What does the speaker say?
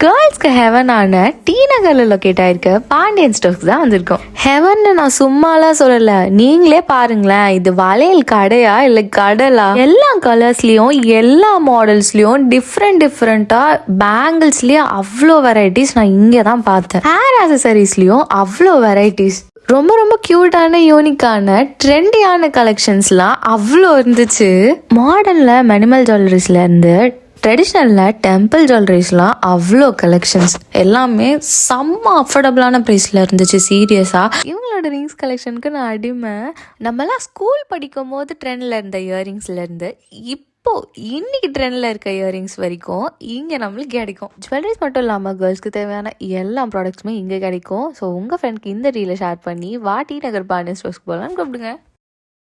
கேர்ள்ஸ்க்கு ஹெவனான D நகர்ல locate ஆயிருக்க Pandian stores தான் வந்திருக்கோம். ஹெவன் நான் சும்மாலாம் சொல்லல, நீங்களே பாருங்களேன். இது வளையல் கடையா இல்ல கடலா? எல்லா கலர்ஸ்லயும் எல்லா மாடல்ஸ்லயும் டிஃப்ரெண்டா பேங்கிள்ஸ்லயே அவ்வளோ வெரைட்டிஸ் நான் இங்கே தான் பார்த்தேன். ஹேர் ஆக்சசரிஸ்லயும் அவ்வளோ வெரைட்டிஸ். ரொம்ப ரொம்ப கியூட்டான யூனிக்கான ட்ரெண்டியான கலெக்ஷன்ஸ்லாம் அவ்வளோ இருந்துச்சு. மாடர்ன்ல மினிமல் ஜுவல்லரிஸ்ல இருந்து ட்ரெடிஷ்னலில் டெம்பிள் ஜுவல்லரிஸ்லாம் அவ்வளோ கலெக்ஷன்ஸ் எல்லாமே செம்ம அஃபோர்டபுளான ப்ரைஸில் இருந்துச்சு. சீரியஸாக இவங்களோட ரிங்ஸ் கலெக்ஷனுக்கு நான் அடிமை. நம்மலாம் ஸ்கூல் படிக்கும் போது ட்ரெண்டில் இருந்த இயரிங்ஸ்லேருந்து இன்னைக்கு ட்ரெண்டில் இருக்க இயரிங்ஸ் வரைக்கும் இங்கே நம்மளுக்கு கிடைக்கும். ஜுவல்லரிஸ் மட்டும் இல்லாமல் கேர்ள்ஸ்க்கு தேவையான எல்லா ப்ராடக்ட்ஸுமே இங்கே கிடைக்கும். ஸோ உங்கள் ஃப்ரெண்ட்க்கு இந்த ரீலை ஷேர் பண்ணி டி நகர் பாண்டியன் ஸ்டோர்ஸ்க்கு போகலான்னு கூப்பிடுங்க.